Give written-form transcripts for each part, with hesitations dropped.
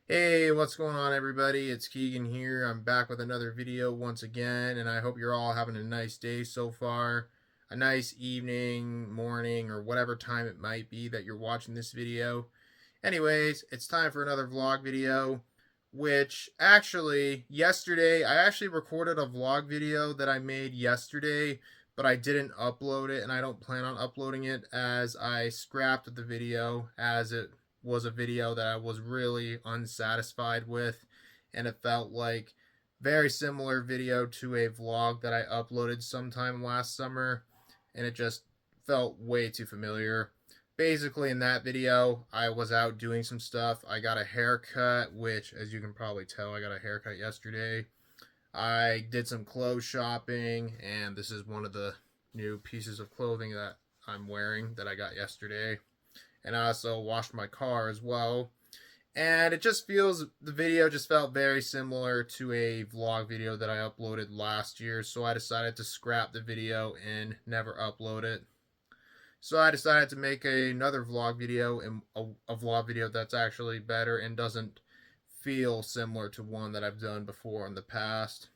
Hey, what's going on, everybody? It's Keegan here. I'm back with another video once again, and I hope you're all having a nice day so far. A nice evening, morning, or whatever time it might be that you're watching this video. Anyways, it's time for another vlog video, which actually, yesterday, I actually recorded a vlog video that I made yesterday, but I didn't upload it, and I don't plan on uploading it as I scrapped the video as it was a video that I was really unsatisfied with, and it felt like very similar video to a vlog that I uploaded sometime last summer, and it just felt way too familiar. Basically, in that video, I was out doing some stuff. I got a haircut, which, as you can probably tell, I got a haircut yesterday. I did some clothes shopping, and this is one of the new pieces of clothing that I'm wearing that I got yesterday. And I also washed my car as well. And it just feels, the video just felt very similar to a vlog video that I uploaded last year. So I decided to scrap the video and never upload it. So I decided to make another vlog video, and a vlog video that's actually better and doesn't feel similar to one that I've done before in the past.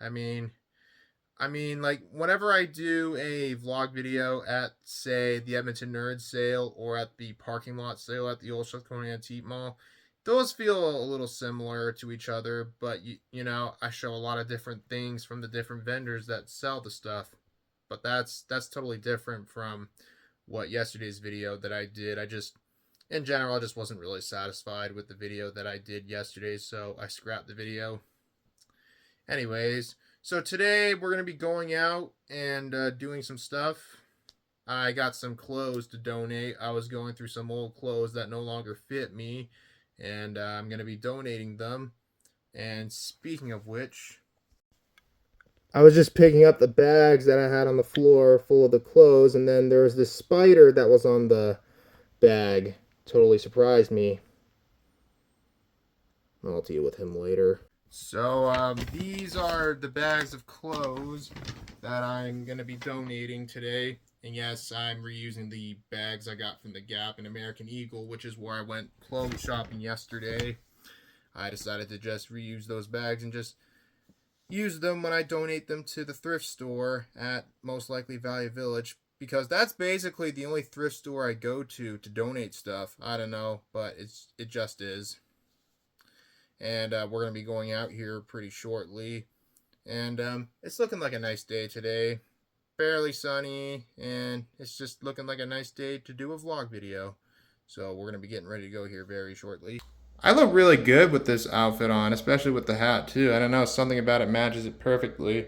I mean, like, whenever I do a vlog video at, say, the Edmonton Nerd Sale or at the parking lot sale at the Old Strathcona Antique Mall, those feel a little similar to each other, but, I show a lot of different things from the different vendors that sell the stuff. But that's totally different from what yesterday's video that I did. In general, I just wasn't really satisfied with the video that I did yesterday, so I scrapped the video. Anyways, so today we're going to be going out and doing some stuff. I got some clothes to donate. I was going through some old clothes that no longer fit me, and I'm going to be donating them. And speaking of which, I was just picking up the bags that I had on the floor full of the clothes, and then there was this spider that was on the bag. Totally surprised me. I'll deal with him later. So, these are the bags of clothes that I'm going to be donating today. And yes, I'm reusing the bags I got from the Gap and American Eagle, which is where I went clothes shopping yesterday. I decided to just reuse those bags and just use them when I donate them to the thrift store at most likely Value Village, because that's basically the only thrift store I go to donate stuff. I don't know, but it just is. And we're going to be going out here pretty shortly. And it's looking like a nice day today. Fairly sunny, and it's just looking like a nice day to do a vlog video. So we're going to be getting ready to go here very shortly. I look really good with this outfit on, especially with the hat too. I don't know, something about it matches it perfectly.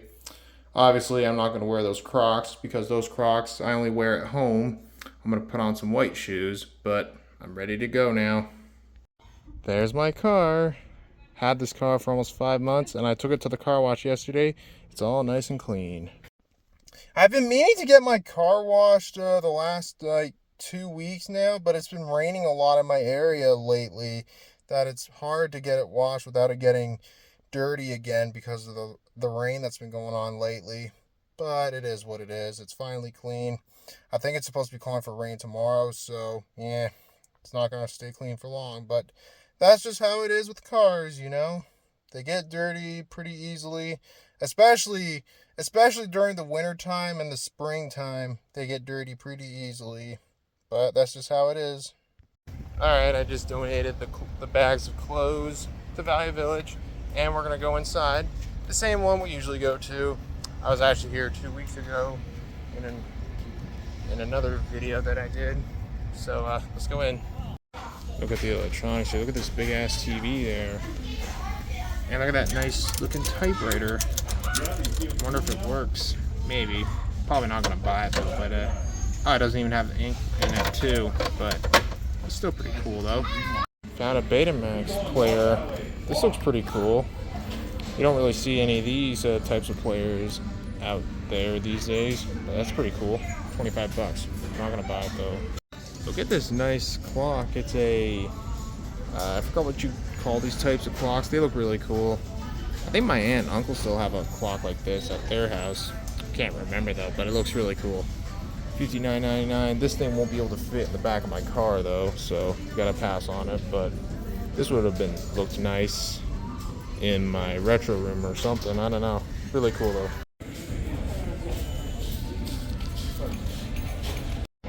Obviously, I'm not going to wear those Crocs because those Crocs I only wear at home. I'm going to put on some white shoes, but I'm ready to go now. There's my car. Had this car for almost 5 months, and I took it to the car wash yesterday. It's all nice and clean. I've been meaning to get my car washed the last 2 weeks now, but it's been raining a lot in my area lately that it's hard to get it washed without it getting dirty again because of the rain that's been going on lately. But it is what it is. It's finally clean. I think it's supposed to be calling for rain tomorrow, so yeah, it's not going to stay clean for long, but that's just how it is with cars, They get dirty pretty easily, especially during the winter time and the springtime. They get dirty pretty easily, but that's just how it is. Alright, I just donated the bags of clothes to Value Village, and we're going to go inside. The same one we usually go to. I was actually here 2 weeks ago in another video that I did. So let's go in. Look at the electronics here. Look at this big ass TV there. And look at that nice looking typewriter. I wonder if it works. Maybe. Probably not going to buy it though, but oh, it doesn't even have the ink in it too, but it's still pretty cool though. Found a Betamax player. This looks pretty cool. You don't really see any of these types of players out there these days, but that's pretty cool. 25 bucks. I'm not going to buy it though. Look at this nice clock. It's a, I forgot what you call these types of clocks. They look really cool. I think my aunt and uncle still have a clock like this at their house. Can't remember though, but it looks really cool. $59.99. This thing won't be able to fit in the back of my car though, so gotta pass on it, but This would have looked nice in my retro room or something. I don't know. Really cool though.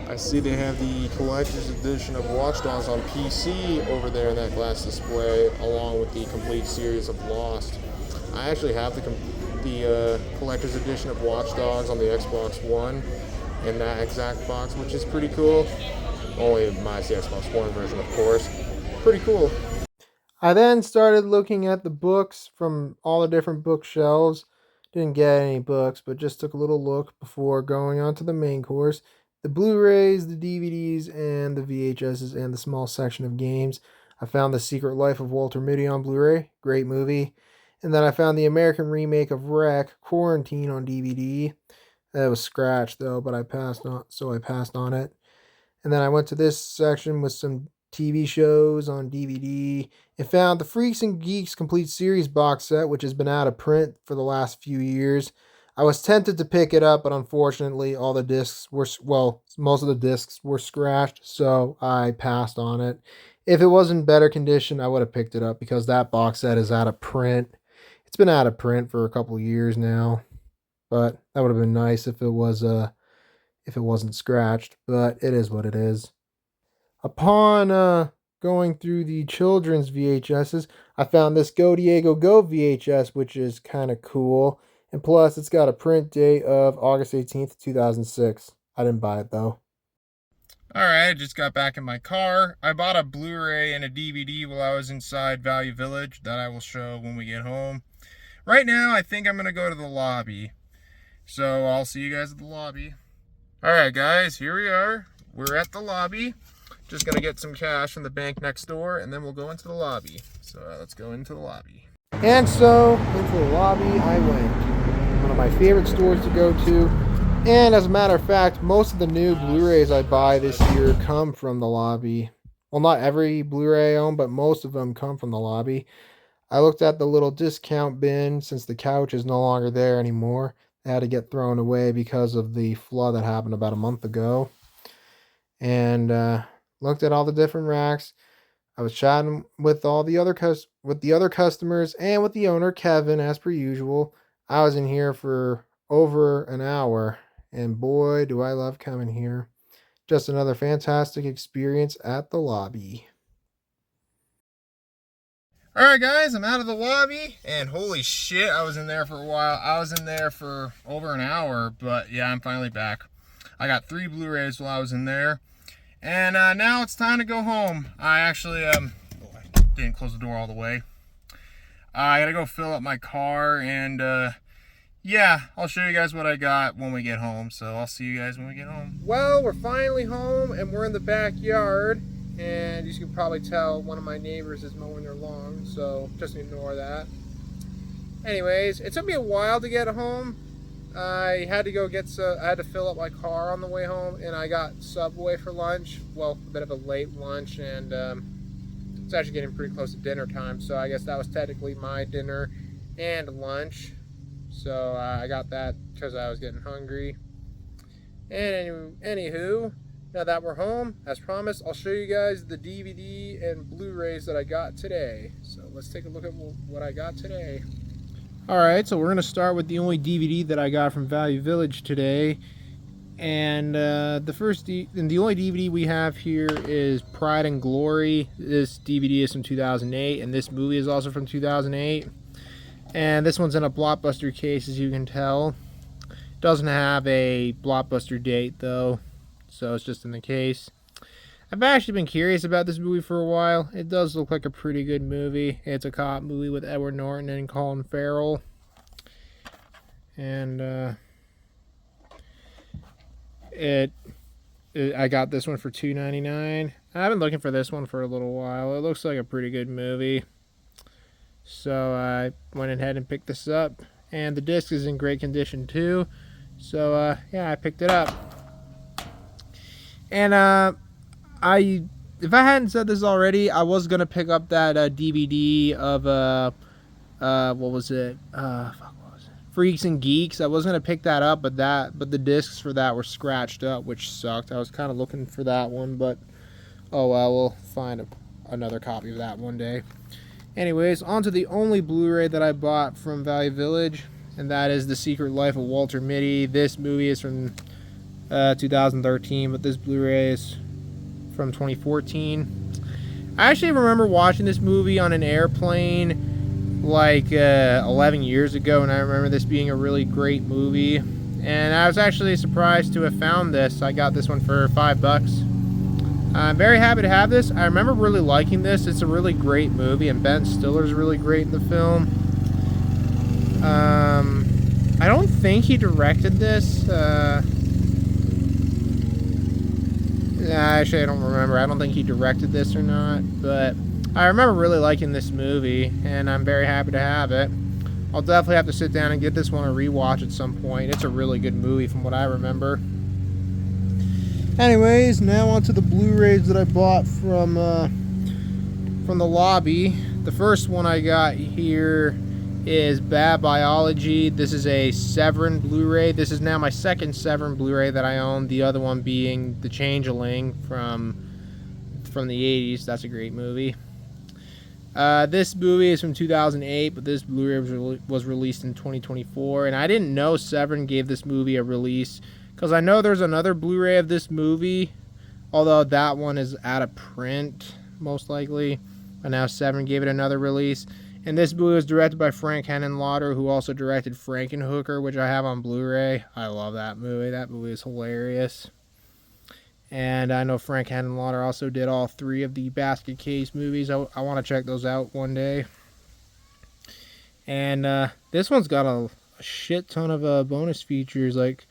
I see they have the collector's edition of Watch Dogs on PC over there in that glass display, along with the complete series of Lost. I actually have the collector's edition of Watch Dogs on the Xbox One in that exact box, which is pretty cool. Only minus the Xbox One version, of course. Pretty cool. I then started looking at the books from all the different bookshelves. Didn't get any books, but just took a little look before going on to the main course. The Blu-rays, the DVDs, and the VHSs, and the small section of games. I found The Secret Life of Walter Mitty on Blu-ray. Great movie. And then I found the American remake of Wreck, Quarantine on DVD. That was scratched though, but I passed on it. And then I went to this section with some TV shows on DVD and found the Freaks and Geeks Complete Series box set, which has been out of print for the last few years. I was tempted to pick it up, but unfortunately all the discs most of the discs were scratched, so I passed on it. If it was in better condition, I would have picked it up because that box set is out of print. It's been out of print for a couple of years now, but that would have been nice if it wasn't scratched, but it is what it is. Upon going through the children's VHSs, I found this Go Diego Go VHS, which is kind of cool. And plus, it's got a print date of August 18th, 2006. I didn't buy it, though. Alright, I just got back in my car. I bought a Blu-ray and a DVD while I was inside Value Village that I will show when we get home. Right now, I think I'm going to go to the lobby. So, I'll see you guys at the lobby. Alright, guys, here we are. We're at the lobby. Just going to get some cash from the bank next door, and then we'll go into the lobby. So, let's go into the lobby. And so, into the lobby I went. One of my favorite stores to go to. And as a matter of fact, most of the new Blu-rays I buy this year come from the lobby. Well, not every Blu-ray I own, but most of them come from the lobby. I looked at the little discount bin since the couch is no longer there anymore. It had to get thrown away because of the flood that happened about a month ago. And looked at all the different racks. I was chatting with all the other customers and with the owner, Kevin, as per usual. I was in here for over an hour, and boy, do I love coming here. Just another fantastic experience at the lobby. Alright guys, I'm out of the lobby, and holy shit, I was in there for a while. I was in there for over an hour, but yeah, I'm finally back. I got 3 Blu-rays while I was in there. And now it's time to go home. I actually I didn't close the door all the way. I gotta go fill up my car, and yeah, I'll show you guys what I got when we get home. So I'll see you guys when we get home. Well, we're finally home, and we're in the backyard. And as you can probably tell, one of my neighbors is mowing their lawn, so just ignore that. Anyways, it took me a while to get home. I had to fill up my car on the way home, and I got Subway for lunch. Well, a bit of a late lunch, and it's actually getting pretty close to dinner time, so I guess that was technically my dinner and lunch. So I got that because I was getting hungry. And anywho, now that we're home, as promised, I'll show you guys the DVD and Blu-rays that I got today. So let's take a look at what I got today. Alright, so we're going to start with the only DVD that I got from Value Village today. And the only DVD we have here is Pride and Glory. This DVD is from 2008, and this movie is also from 2008. And this one's in a Blockbuster case, as you can tell. It doesn't have a Blockbuster date, though, so it's just in the case. I've actually been curious about this movie for a while. It does look like a pretty good movie. It's a cop movie with Edward Norton and Colin Farrell. And I got this one for $2.99. I've been looking for this one for a little while. It looks like a pretty good movie. So I went ahead and picked this up. And the disc is in great condition too. So yeah, I picked it up. And if I hadn't said this already, I was gonna pick up that DVD of what was it? Freaks and Geeks. I was gonna pick that up, but the discs for that were scratched up, which sucked. I was kind of looking for that one, but oh well, we'll find another copy of that one day. Anyways, on to the only Blu-ray that I bought from Value Village, and that is The Secret Life of Walter Mitty. This movie is from 2013, but this Blu-ray is from 2014. I actually remember watching this movie on an airplane like 11 years ago, and I remember this being a really great movie. And I was actually surprised to have found this. I got this one for $5. I'm very happy to have this. I remember really liking this. It's a really great movie, and Ben Stiller's really great in the film. I don't think he directed this. Actually, I don't remember. I don't think he directed this or not, but I remember really liking this movie, and I'm very happy to have it. I'll definitely have to sit down and get this one a rewatch at some point. It's a really good movie from what I remember. Anyways, now on to the Blu-rays that I bought from the lobby. The first one I got here is Bad Biology. This is a Severin Blu-ray. This is now my second Severin Blu-ray that I own. The other one being The Changeling from the 80s. That's a great movie. This movie is from 2008, but this Blu-ray was released in 2024. And I didn't know Severin gave this movie a release, because I know there's another Blu-ray of this movie, although that one is out of print, most likely. But now Severin gave it another release. And this movie was directed by Frank Henenlotter, who also directed Frankenhooker, which I have on Blu-ray. I love that movie. That movie is hilarious. And I know Frank Henenlotter also did all 3 of the Basket Case movies. I want to check those out one day. And this one's got a shit ton of bonus features, like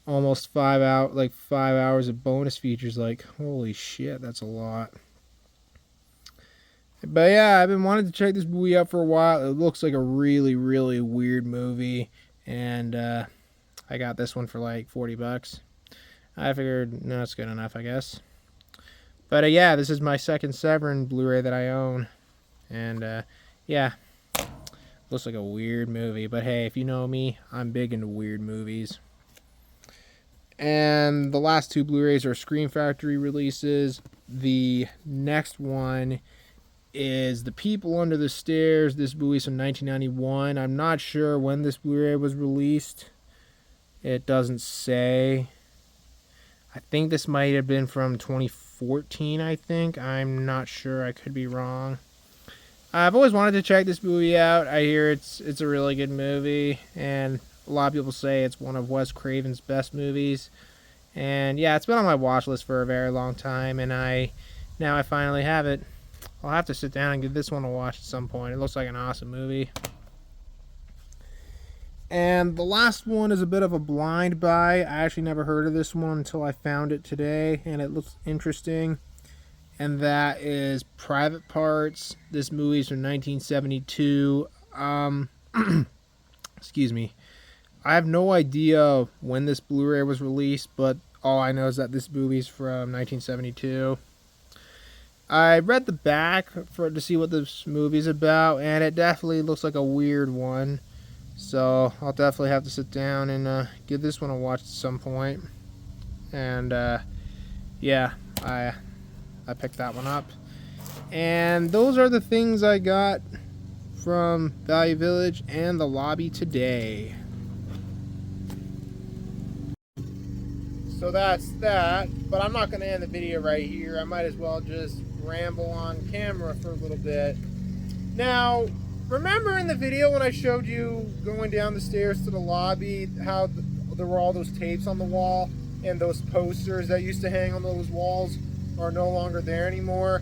almost 5 hours of bonus features. Like, holy shit, that's a lot. But yeah, I've been wanting to check this movie out for a while. It looks like a really, really weird movie, and I got this one for like $40. I figured, no, it's good enough, I guess. But yeah, this is my second Severin Blu-ray that I own, and yeah, looks like a weird movie. But hey, if you know me, I'm big into weird movies. And the last 2 Blu-rays are Scream Factory releases. The next one is The People Under the Stairs. This movie's from 1991. I'm not sure when this Blu-ray was released. It doesn't say. I think this might have been from 2014, I think. I'm not sure. I could be wrong. I've always wanted to check this movie out. I hear it's a really good movie, and a lot of people say it's one of Wes Craven's best movies. And yeah, it's been on my watch list for a very long time, and now I finally have it. I'll have to sit down and give this one a watch at some point. It looks like an awesome movie. And the last one is a bit of a blind buy. I actually never heard of this one until I found it today, and it looks interesting. And that is Private Parts. This movie is from 1972. Excuse me. I have no idea when this Blu-ray was released, but all I know is that this movie's from 1972. I read the back to see what this movie's about, and it definitely looks like a weird one. So I'll definitely have to sit down and give this one a watch at some point. And yeah, I picked that one up. And those are the things I got from Value Village and the lobby today. So that's that, but I'm not going to end the video right here. I might as well just ramble on camera for a little bit. Now, remember in the video when I showed you going down the stairs to the lobby, how there were all those tapes on the wall, and those posters that used to hang on those walls are no longer there anymore?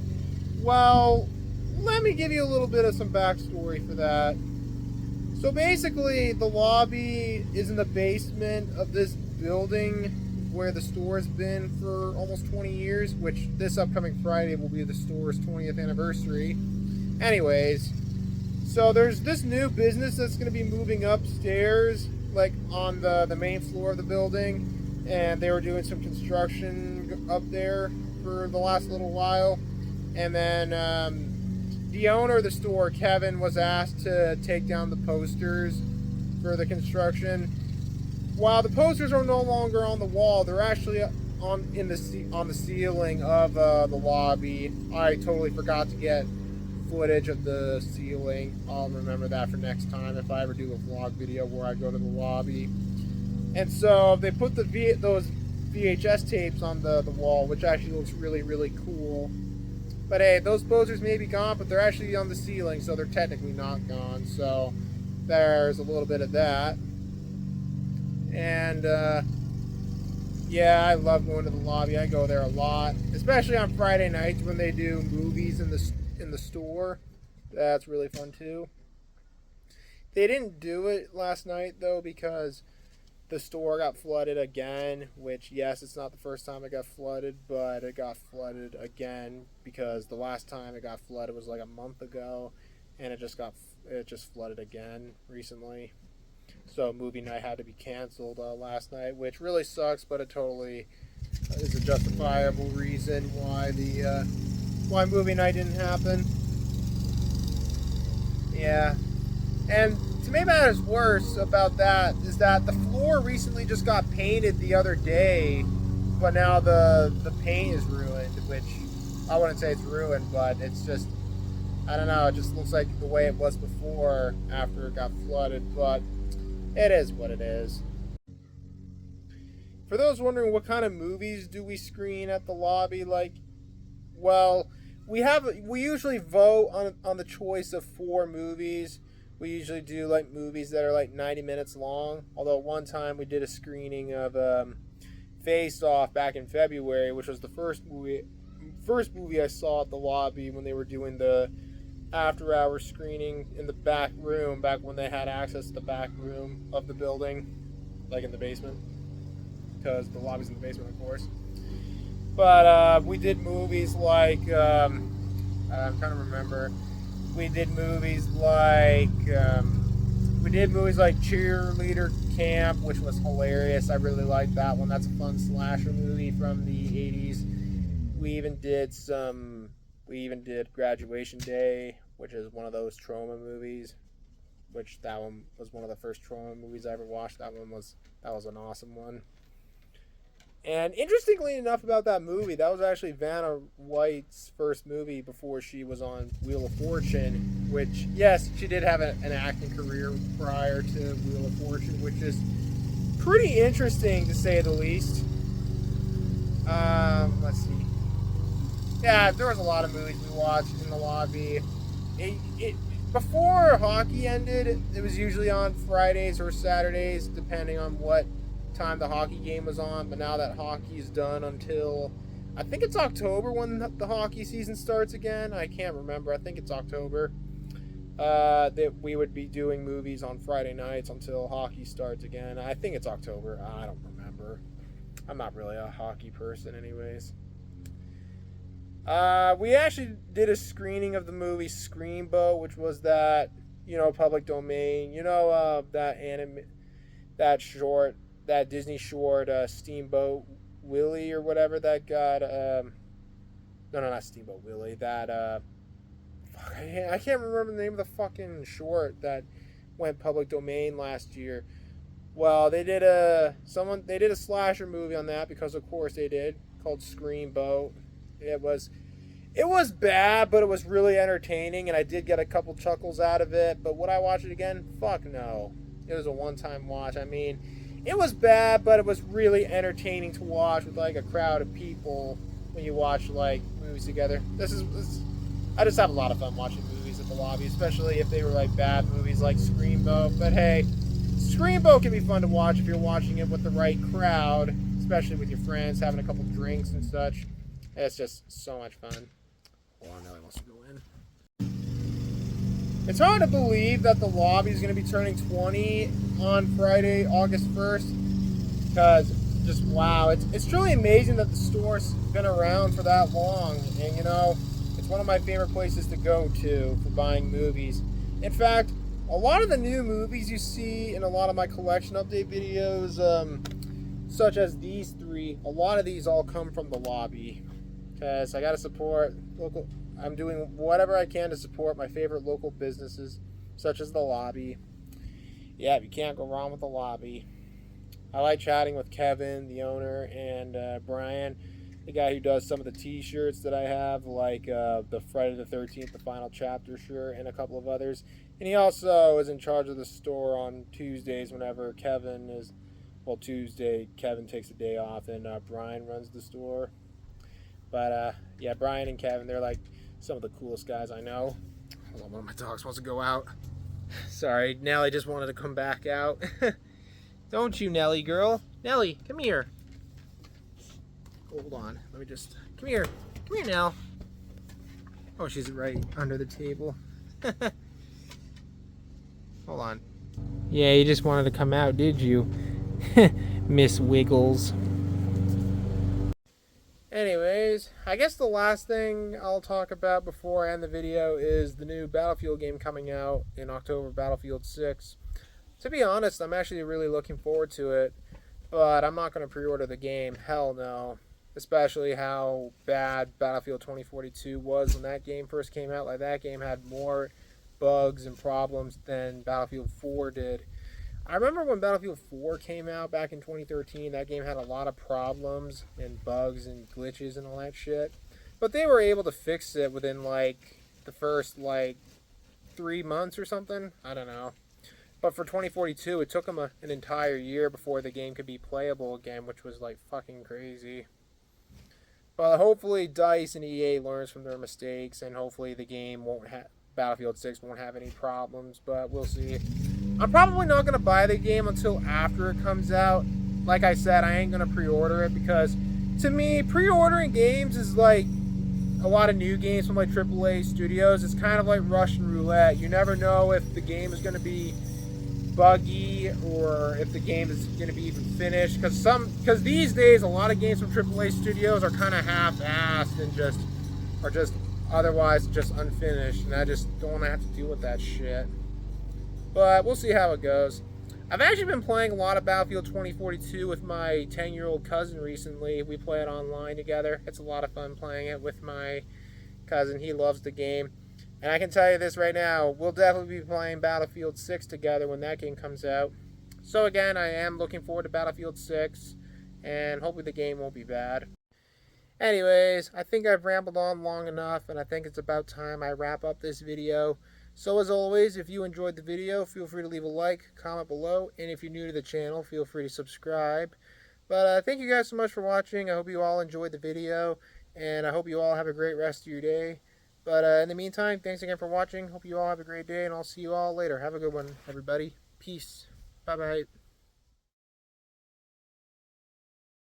Well, let me give you a little bit of some backstory for that. So basically, the lobby is in the basement of this building where the store has been for almost 20 years, which this upcoming Friday will be the store's 20th anniversary. Anyways, so there's this new business that's going to be moving upstairs, like on the main floor of the building, and they were doing some construction up there for the last little while. And then the owner of the store, Kevin, was asked to take down the posters for the construction. While the posters are no longer on the wall, they're actually on the ceiling of the lobby. I totally forgot to get footage of the ceiling. I'll remember that for next time if I ever do a vlog video where I go to the lobby. And so they put those VHS tapes on the wall, which actually looks really, really cool. But hey, those posters may be gone, but they're actually on the ceiling, so they're technically not gone. So there's a little bit of that. And yeah, I love going to the lobby. I go there a lot, especially on Friday nights when they do movies in the store. That's really fun too. They didn't do it last night though because the store got flooded again, which, yes, it's not the first time it got flooded, but it got flooded again because the last time it got flooded was like a month ago, and it just flooded again recently. So movie night had to be canceled last night, which really sucks, but it totally is a justifiable reason why movie night didn't happen. Yeah. And to make matters worse about that is that the floor recently just got painted the other day, but now the paint is ruined, which I wouldn't say it's ruined, but it's just, I don't know, it just looks like the way it was before after it got flooded, but it is what it is. For those wondering what kind of movies do we screen at the lobby, well, we usually vote on the choice of 4 movies. We usually do movies that are 90 minutes long. Although one time we did a screening of Face Off back in February, which was the first movie I saw at the lobby when they were doing the after-hour screening in the back room, back when they had access to the back room of the building, in the basement, because the lobby's in the basement, of course. But we did movies I'm trying to remember. We did movies like Cheerleader Camp, which was hilarious. I really liked that one. That's a fun slasher movie from the 80s. We even did Graduation Day, which is one of those trauma movies. Which that one was one of the first trauma movies I ever watched. That was an awesome one. And interestingly enough about that movie, that was actually Vanna White's first movie before she was on Wheel of Fortune, which, yes, she did have an acting career prior to Wheel of Fortune, which is pretty interesting to say the least. Let's see. Yeah, there was a lot of movies we watched in the lobby. Before hockey ended, it was usually on Fridays or Saturdays, depending on what time the hockey game was on. But now that hockey is done until I think it's October when the hockey season starts again. I can't remember. I think it's October. That we would be doing movies on Friday nights until hockey starts again. I think it's October. I don't remember. I'm not really a hockey person anyways. We actually did a screening of the movie Screamboat, which was that, public domain, that Disney short, Steamboat Willie or whatever that got, no, not Steamboat Willie, that, I can't remember the name of the fucking short that went public domain last year. Well, they did a slasher movie on that, because of course they did, called Screamboat. It was bad, but it was really entertaining, and I did get a couple chuckles out of it. But would I watch it again? Fuck no. It was a one-time watch. I mean, it was bad, but it was really entertaining to watch with a crowd of people when you watch movies together. I just have a lot of fun watching movies at the lobby, especially if they were bad movies like Screamboat. But hey, Screamboat can be fun to watch if you're watching it with the right crowd, especially with your friends, having a couple drinks and such. It's just so much fun. Hold on, now he wants to go in. It's hard to believe that the lobby is going to be turning 20 on Friday, August 1st. Because, just wow, it's truly amazing that the store's been around for that long. And, it's one of my favorite places to go to for buying movies. In fact, a lot of the new movies you see in a lot of my collection update videos, such as these 3, a lot of these all come from the lobby. Because I got to support local. I'm doing whatever I can to support my favorite local businesses, such as the lobby. Yeah, you can't go wrong with the lobby. I like chatting with Kevin, the owner, and Brian, the guy who does some of the T-shirts that I have, like the Friday the 13th, the Final Chapter shirt, and a couple of others. And he also is in charge of the store on Tuesdays whenever Kevin is, well, Tuesday, Kevin takes a day off, and Brian runs the store. But yeah, Brian and Kevin, they're like some of the coolest guys I know. Hold on, one of my dogs wants to go out. Sorry, Nellie just wanted to come back out. Don't you, Nellie girl? Nellie, come here. Hold on, let me just, come here. Come here, Nell. Oh, she's right under the table. Hold on. Yeah, you just wanted to come out, did you? Miss Wiggles. Anyways, I guess the last thing I'll talk about before I end the video is the new Battlefield game coming out in October, Battlefield 6. To be honest, I'm actually really looking forward to it, but I'm not going to pre-order the game. Hell no. Especially how bad Battlefield 2042 was when that game first came out. Like, that game had more bugs and problems than Battlefield 4 did. I remember when Battlefield 4 came out back in 2013, that game had a lot of problems and bugs and glitches and all that shit. But they were able to fix it within, like, the first, like, 3 months or something. I don't know. But for 2042, it took them an entire year before the game could be playable again, which was, like, fucking crazy. But hopefully DICE and EA learns from their mistakes, and hopefully the game won't have, Battlefield 6 won't have any problems, but we'll see. I'm probably not going to buy the game until after it comes out. Like I said, I ain't going to pre-order it because, to me, pre-ordering games is like a lot of new games from like AAA studios. It's kind of like Russian roulette. You never know if the game is going to be buggy or if the game is going to be even finished. Because these days, a lot of games from AAA studios are kind of half-assed and are just otherwise just unfinished, and I just don't want to have to deal with that shit. But we'll see how it goes. I've actually been playing a lot of Battlefield 2042 with my 10-year-old cousin recently. We play it online together. It's a lot of fun playing it with my cousin. He loves the game. And I can tell you this right now, we'll definitely be playing Battlefield 6 together when that game comes out. So again, I am looking forward to Battlefield 6, and hopefully the game won't be bad. Anyways, I think I've rambled on long enough, and I think it's about time I wrap up this video. So as always, if you enjoyed the video, feel free to leave a like, comment below, and if you're new to the channel, feel free to subscribe. But thank you guys so much for watching. I hope you all enjoyed the video, and I hope you all have a great rest of your day. But in the meantime, thanks again for watching. Hope you all have a great day, and I'll see you all later. Have a good one, everybody. Peace. Bye-bye.